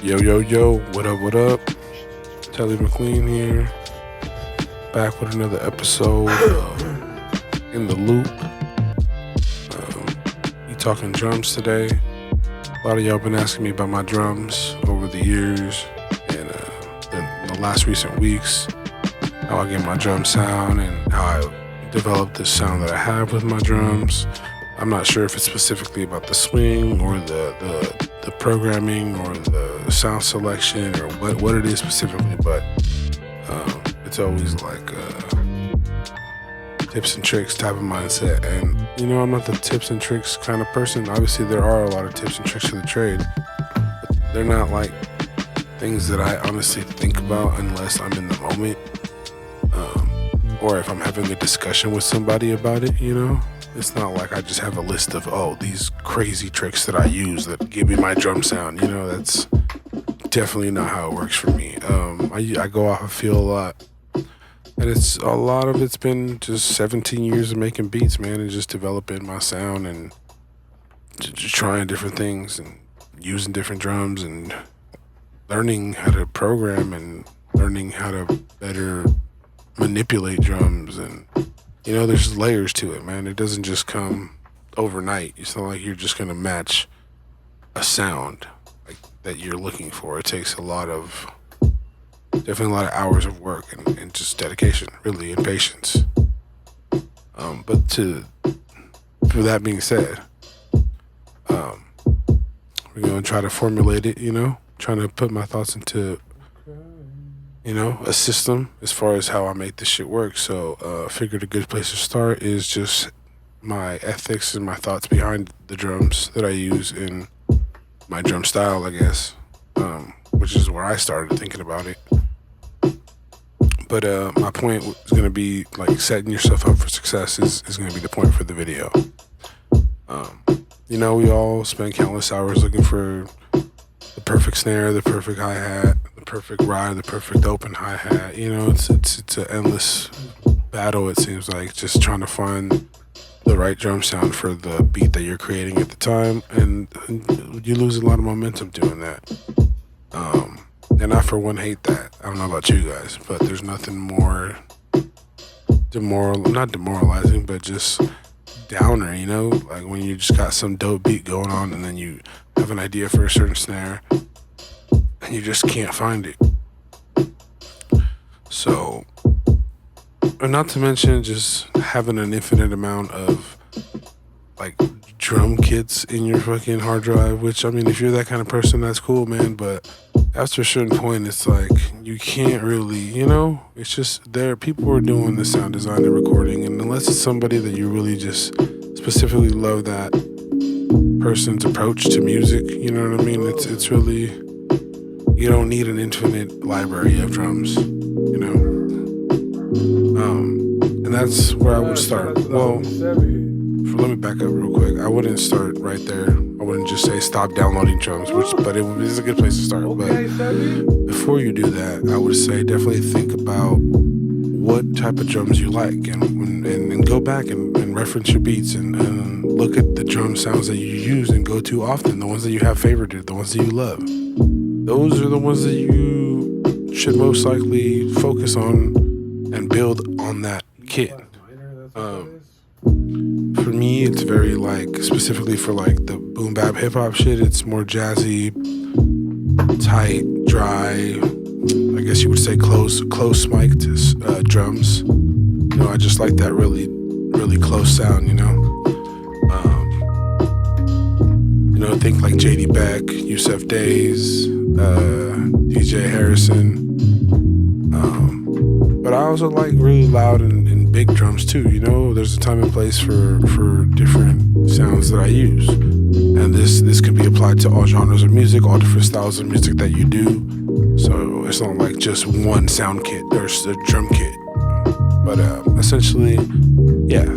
Yo, yo, yo, what up, what up? Telly McLean here, back with another episode of In the Loop. We talking drums today. A lot of y'all been asking me about my drums over the years and in the last recent weeks, how I get my drum sound and how I developed this sound that I have with my drums. I'm not sure if it's specifically about the swing or the programming or the sound selection or what it is specifically, but it's always like tips and tricks type of mindset. And I'm not the tips and tricks kind of person. Obviously there are a lot of tips and tricks to the trade, but they're not like things that I honestly think about unless I'm in the moment, or if I'm having a discussion with somebody about it. It's not like I just have a list of, these crazy tricks that I use that give me my drum sound. That's definitely not how it works for me. I go off of feel a lot. And a lot of it's been just 17 years of making beats, man, and just developing my sound and just trying different things and using different drums and learning how to program and learning how to better manipulate drums. And there's layers to it, man. It doesn't just come overnight. It's not like you're just gonna match a sound like that you're looking for. It takes definitely a lot of hours of work and just dedication, really, and patience. But for that being said, we're gonna try to formulate it. Trying to put my thoughts into a system as far as how I make this shit work. So I figured a good place to start is just my ethics and my thoughts behind the drums that I use in my drum style, I guess, which is where I started thinking about it. But my point is going to be like setting yourself up for success is going to be the point for the video. We all spend countless hours looking for the perfect snare, the perfect hi-hat, the perfect ride, the perfect open hi-hat. It's an endless battle, it seems like, just trying to find the right drum sound for the beat that you're creating at the time, and you lose a lot of momentum doing that. And I, for one, hate that. I don't know about you guys, but there's nothing more not demoralizing, but just downer, like when you just got some dope beat going on and then you have an idea for a certain snare and you just can't find it. So, and not to mention just having an infinite amount of like drum kits in your fucking hard drive, which, I mean, if you're that kind of person, that's cool, man, but after a certain point, it's like you can't really, it's just people are doing the sound design and recording, and unless it's somebody that you really just specifically love that person's approach to music, you know what I mean? It's really, you don't need an infinite library of drums, and that's where I would start. Well, let me back up real quick. I wouldn't start right there. I wouldn't just say stop downloading drums, but it is a good place to start. But before you do that, I would say definitely think about what type of drums you like, and go back and reference your beats and look at the drum sounds that you use and go to often, the ones that you have favorited, the ones that you love. Those are the ones that you should most likely focus on and build on that kit. For me, it's very specifically for the boom bap hip hop shit, it's more jazzy, tight, dry, I guess you would say close mic'd drums. I just like that really, really close sound, think like JD Beck, Yusef Days, DJ Harrison. But I also like really loud and big drums too, There's a time and place for different sounds that I use. And this could be applied to all genres of music, all different styles of music that you do. So it's not like just one sound kit, there's a drum kit. But essentially,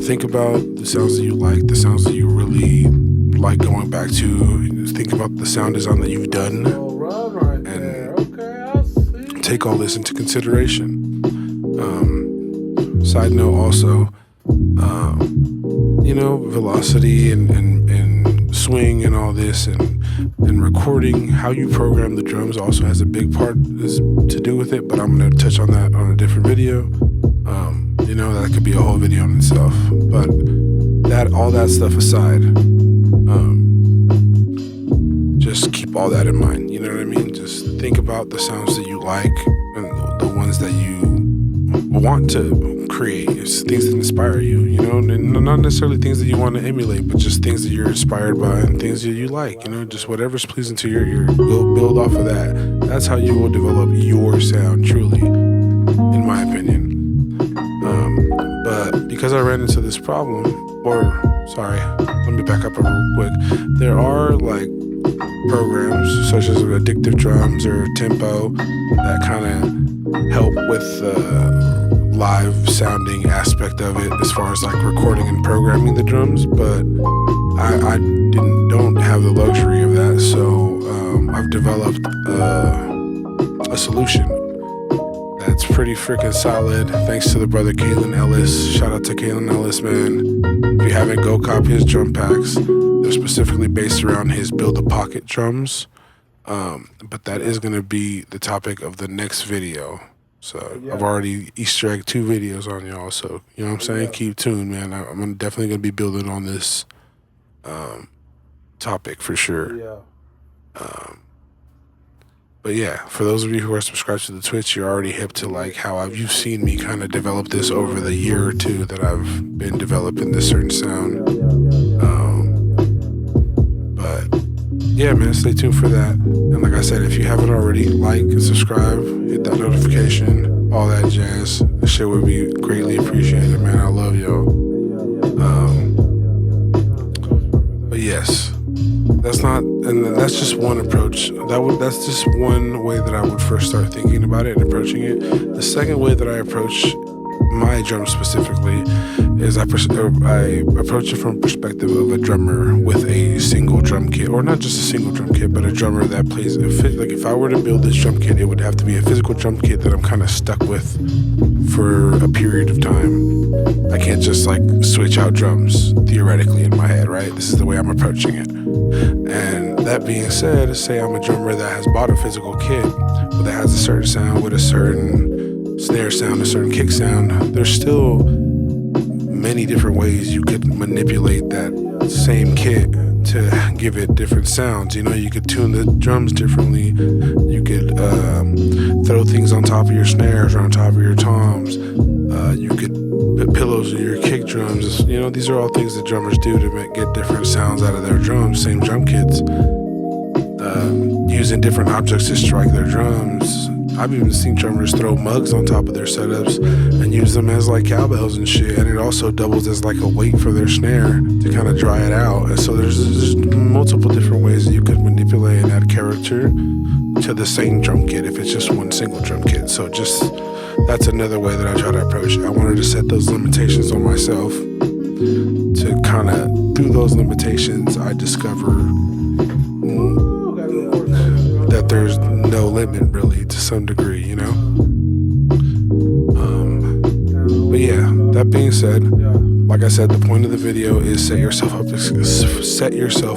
think about the sounds that you like, the sounds that you really like going back to. Think about the sound design that you've done and take all this into consideration. Side note also, velocity and swing and all this, and And recording, how you program the drums also has a big part to do with it, but I'm going to touch on that on a different video. That could be a whole video in itself. But all that stuff aside, just keep all that in mind. You know what I mean? Just think about the sounds that you like and the ones that you want to create. It's things that inspire you, and not necessarily things that you want to emulate, but just things that you're inspired by and things that you like, just whatever's pleasing to your ear. Go build off of that. That's how you will develop your sound, truly, in my opinion. But because I ran into this problem, let me back up real quick. There are like programs such as Addictive Drums or Tempo that kind of help with the live sounding aspect of it as far as like recording and programming the drums, but I don't have the luxury of that, so I've developed a solution that's pretty freaking solid, thanks to the brother Kalen Ellis. Shout out to Kalen Ellis, man. If you haven't, go copy his drum packs. They're specifically based around his Build-A-Pocket drums, but that is going to be the topic of the next video. So I've already Easter egg 2 videos on y'all, so you know what I'm saying? Keep tuned, man. I'm definitely going to be building on this topic for sure. But yeah, for those of you who are subscribed to the Twitch, you're already hip to like how you've seen me kind of develop this over the year or two that I've been developing this certain sound. But yeah, man, stay tuned for that. And like I said, if you haven't already, like and subscribe, hit that notification, all that jazz. The shit would be greatly appreciated, man. I love y'all. But yes. That's just one approach. That's just one way that I would first start thinking about it and approaching it. The second way that I approach my drum specifically is I approach it from the perspective of a drummer with a single drum kit, or not just a single drum kit, but a drummer that plays like if I were to build this drum kit, it would have to be a physical drum kit that I'm kind of stuck with for a period of time. I can't just like switch out drums theoretically in my head, right? This is the way I'm approaching it. And that being said, say I'm a drummer that has bought a physical kit that has a certain sound with a certain snare sound, a certain kick sound. There's still many different ways you could manipulate that same kit to give it different sounds. You could tune the drums differently. You could throw things on top of your snares or on top of your toms. You could put pillows in your kick drums. These are all things that drummers do to get different sounds out of their drums. Same drum kits. Using different objects to strike their drums. I've even seen drummers throw mugs on top of their setups and use them as like cowbells and shit, and it also doubles as like a weight for their snare to kind of dry it out. And so there's multiple different ways that you could manipulate and add character to the same drum kit if it's just one single drum kit. So that's another way that I try to approach it. I wanted to set those limitations on myself to kind of, through those limitations, I discover that there's no limit really to some degree, But yeah, that being said, like I said, the point of the video is set yourself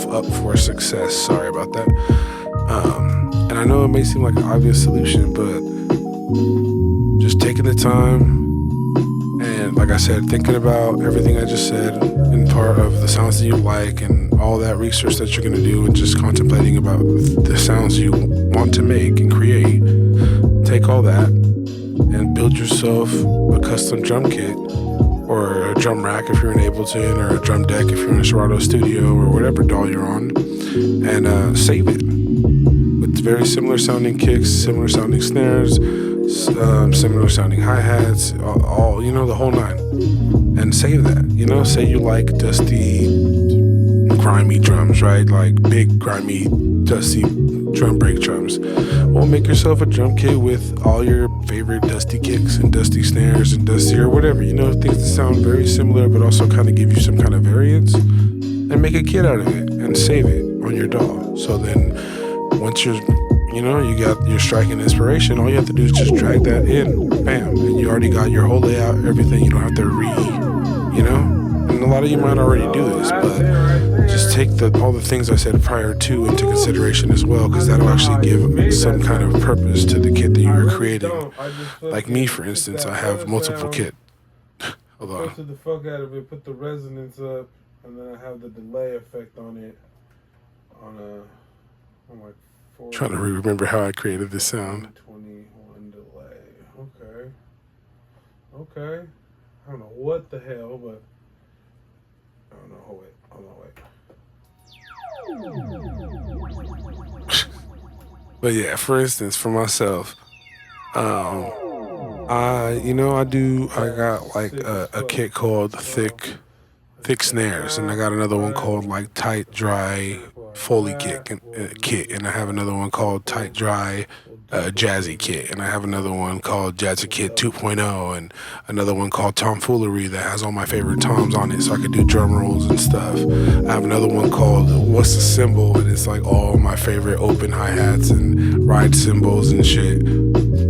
up for success. Sorry about that. And I know it may seem like an obvious solution, but just taking the time and, like I said, thinking about everything I just said in part of the sounds that you like and all that research that you're going to do, and just contemplating about the sounds you want to make and create. Take all that and build yourself a custom drum kit, or a drum rack if you're in Ableton, or a drum deck if you're in a SeratoStudio, or whatever DAW you're on, and save it with very similar sounding kicks, similar sounding snares, similar sounding hi-hats, all the whole nine, and save that. Say you like dusty, grimy drums, right? Like big, grimy, dusty drum break drums. Well, make yourself a drum kit with all your favorite dusty kicks and dusty snares and dusty or whatever, things that sound very similar but also kind of give you some kind of variance, and make a kit out of it and save it on your DAW. So then once you're you're striking inspiration, all you have to do is just drag that in, bam, and you already got your whole layout, everything. You don't have to and and a lot of you might already do this, but just take all the things I said prior to into consideration as well, because that'll actually give some kind of purpose to the kit that you're creating. Like me, for instance, I have multiple kit. Hold on. Filter the fuck out of it, put the resonance up, and then I have the delay effect on it. On like 4. Trying to remember how I created this sound. 21 delay. Okay. I don't know what the hell, but I don't know. Wait. But yeah, for instance, for myself, I got like a kit called thick snares, and I got another one called like tight dry Foley kit, and I have another one called tight dry Jazzy kit, and I have another one called Jazzy Kit 2.0, and another one called Tomfoolery that has all my favorite toms on it, so I could do drum rolls and stuff. I have another one called What's the Symbol, and it's like all my favorite open hi-hats and ride cymbals and shit.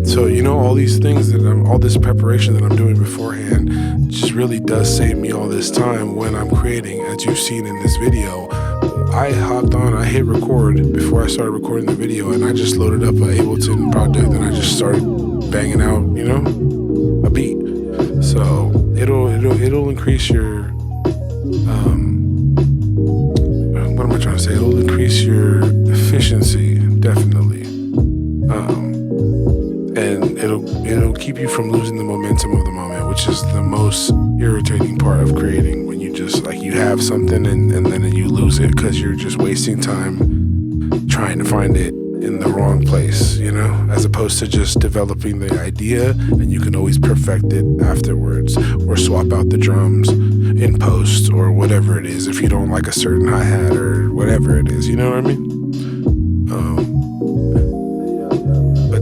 So all these things all this preparation that I'm doing beforehand just really does save me all this time when I'm creating, as you've seen in this video. I hit record before I started recording the video, and I just loaded up an Ableton project, and I just started banging out, a beat. So it'll increase your, what am I trying to say? It'll increase your efficiency, definitely. And it'll keep you from losing the momentum of the moment, which is the most irritating part of creating, when you just like you have something and then you lose it because you're just wasting time trying to find it in the wrong place, as opposed to just developing the idea, and you can always perfect it afterwards, or swap out the drums in post or whatever it is if you don't like a certain hi-hat or whatever it is, you know what I mean?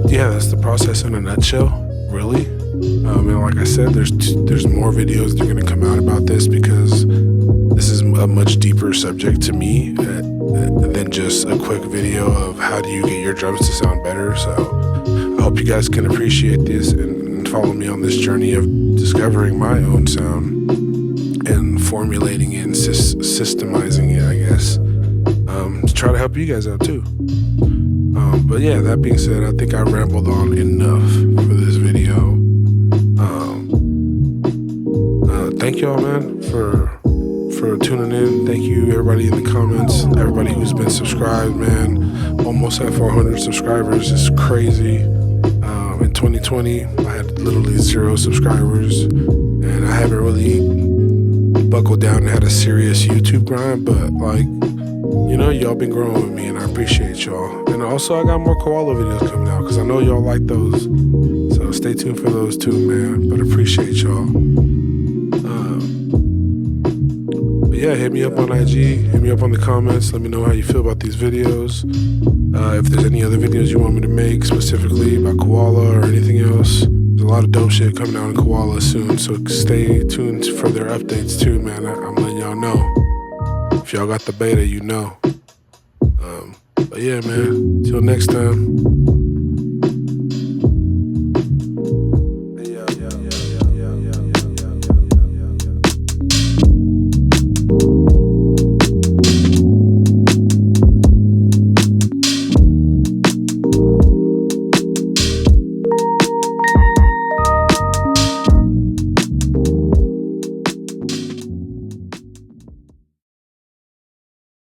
Yeah, that's the process in a nutshell, really. And like I said, there's more videos that are going to come out about this, because this is a much deeper subject to me than just a quick video of how do you get your drums to sound better. So I hope you guys can appreciate this and follow me on this journey of discovering my own sound and formulating it and systemizing it, I guess, to try to help you guys out too. But yeah, that being said, I think I rambled on enough for this video. Thank y'all, man, for tuning in. Thank you, everybody in the comments, everybody who's been subscribed, man. Almost at 400 subscribers. It's crazy. In 2020, I had literally 0 subscribers, and I haven't really buckled down and had a serious YouTube grind, but like, y'all been growing with me, and I appreciate y'all. And also, I got more koala videos coming out, because I know y'all like those. So stay tuned for those too, man. But appreciate y'all. But yeah, hit me up on IG. Hit me up on the comments. Let me know how you feel about these videos. If there's any other videos you want me to make, specifically about koala or anything else. There's a lot of dope shit coming out in koala soon. So stay tuned for their updates too, man. I'm letting y'all know. If y'all got the beta, But yeah, man, till next time.